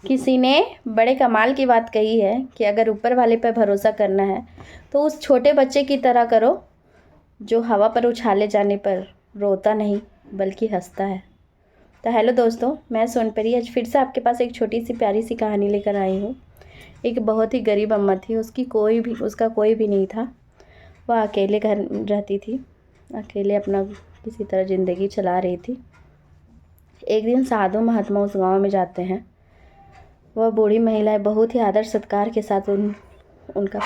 किसी ने बड़े कमाल की बात कही है कि अगर ऊपर वाले पर भरोसा करना है तो उस छोटे बच्चे की तरह करो जो हवा पर उछाले जाने पर रोता नहीं बल्कि हंसता है। तो हेलो दोस्तों, मैं सोनपरी आज फिर से आपके पास एक छोटी सी प्यारी सी कहानी लेकर आई हूँ। एक बहुत ही गरीब अम्मा थी, उसका कोई भी नहीं था। वह अकेले घर रहती थी, अकेले अपना किसी तरह ज़िंदगी चला रही थी। एक दिन साधु महात्मा उस गांव में जाते हैं। वह बूढ़ी महिलाएं बहुत ही आदर सत्कार के साथ उनका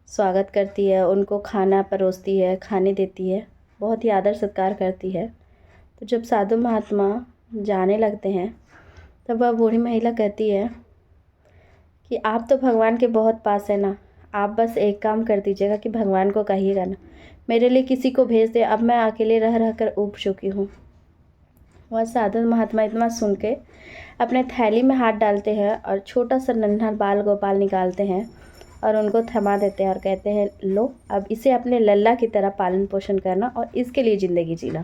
स्वागत करती है, उनको खाना परोसती है, खाने देती है, बहुत ही आदर सत्कार करती है। तो जब साधु महात्मा जाने लगते हैं तब वह बूढ़ी महिला कहती है कि आप तो भगवान के बहुत पास है ना, आप बस एक काम कर दीजिएगा कि भगवान को कहिएगा ना मेरे लिए किसी को भेज दे, अब मैं अकेले रह रह कर ऊब चुकी हूँ। वह साधु महात्मा इतना सुन के अपने थैली में हाथ डालते हैं और छोटा सा नन्हा बाल गोपाल निकालते हैं और उनको थमा देते हैं और कहते हैं, लो अब इसे अपने लल्ला की तरह पालन पोषण करना और इसके लिए ज़िंदगी जीना।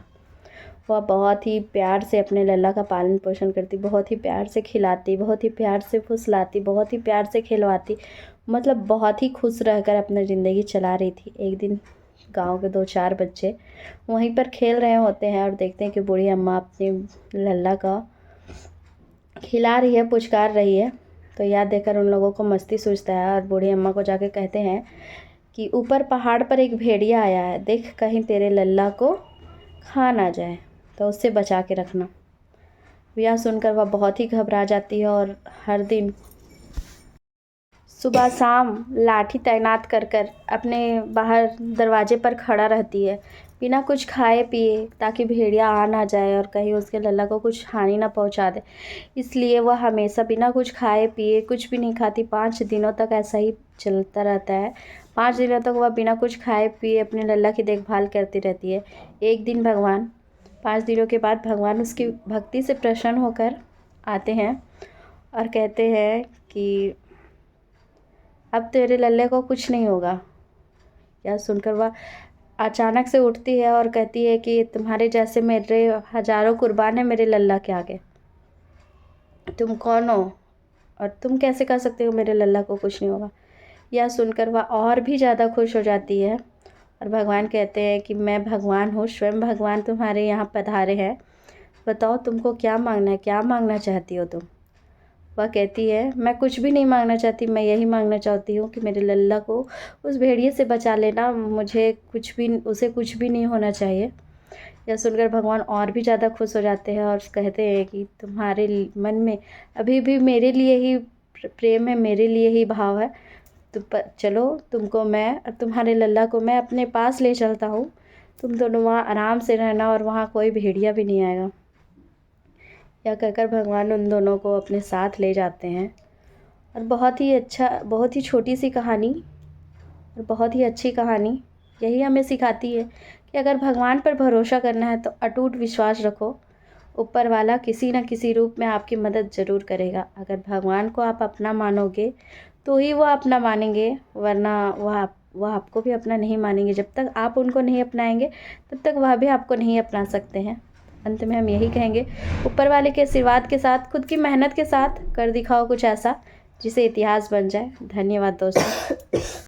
वह बहुत ही प्यार से अपने लल्ला का पालन पोषण करती, बहुत ही प्यार से खिलाती, बहुत ही प्यार से फुसलाती, बहुत ही प्यार से खिलवाती, मतलब बहुत ही खुश रहकर अपनी ज़िंदगी चला रही थी। एक दिन गांव के 2-4 बच्चे वहीं पर खेल रहे होते हैं और देखते हैं कि बूढ़ी अम्मा अपने लल्ला का खिला रही है, पुचकार रही है। तो यह देखकर उन लोगों को मस्ती सूझता है और बूढ़ी अम्मा को जाके कहते हैं कि ऊपर पहाड़ पर एक भेड़िया आया है, देख कहीं तेरे लल्ला को खा ना जाए, तो उससे बचा के रखना। यह सुनकर वह बहुत ही घबरा जाती है और हर दिन सुबह शाम लाठी तैनात कर कर अपने बाहर दरवाजे पर खड़ा रहती है, बिना कुछ खाए पिए, ताकि भेड़िया आ ना जाए और कहीं उसके लल्ला को कुछ हानि ना पहुंचा दे। इसलिए वह हमेशा बिना कुछ खाए पिए कुछ भी नहीं खाती। 5 दिनों तक ऐसा ही चलता रहता है। 5 दिनों तक वह बिना कुछ खाए पिए अपने लल्ला की देखभाल करती रहती है। एक दिन 5 दिनों के बाद भगवान उसकी भक्ति से प्रसन्न होकर आते हैं और कहते हैं कि अब तेरे लल्ले को कुछ नहीं होगा। यह सुनकर वह अचानक से उठती है और कहती है कि तुम्हारे जैसे मेरे हजारों कुर्बान है मेरे लल्ला के आगे। तुम कौन हो और तुम कैसे कह सकते हो मेरे लल्ला को कुछ नहीं होगा। यह सुनकर वह और भी ज़्यादा खुश हो जाती है और भगवान कहते हैं कि मैं भगवान हूँ, स्वयं भगवान तुम्हारे यहाँ पधारे हैं, बताओ तुमको क्या मांगना है, क्या मांगना चाहती हो तुम। वह कहती है, मैं कुछ भी नहीं मांगना चाहती, मैं यही मांगना चाहती हूँ कि मेरे लल्ला को उस भेड़िए से बचा लेना, उसे कुछ भी नहीं होना चाहिए। यह सुनकर भगवान और भी ज़्यादा खुश हो जाते हैं और कहते हैं कि तुम्हारे मन में अभी भी मेरे लिए ही प्रेम है, मेरे लिए ही भाव है, तो चलो तुमको मैं और तुम्हारे लल्ला को मैं अपने पास ले चलता हूँ। तुम दोनों वहाँ आराम से रहना और वहाँ कोई भेड़िया भी नहीं आएगा। यह कहकर भगवान उन दोनों को अपने साथ ले जाते हैं। और बहुत ही छोटी सी कहानी और बहुत ही अच्छी कहानी यही हमें सिखाती है कि अगर भगवान पर भरोसा करना है तो अटूट विश्वास रखो, ऊपर वाला किसी न किसी रूप में आपकी मदद ज़रूर करेगा। अगर भगवान को आप अपना मानोगे तो ही वो अपना मानेंगे, वरना वह आपको भी अपना नहीं मानेंगे। जब तक आप उनको नहीं अपनाएंगे तब तक वह भी आपको नहीं अपना सकते हैं। अंत में हम यही कहेंगे, ऊपर वाले के आशीर्वाद के साथ, खुद की मेहनत के साथ कर दिखाओ कुछ ऐसा जिसे इतिहास बन जाए। धन्यवाद दोस्तों।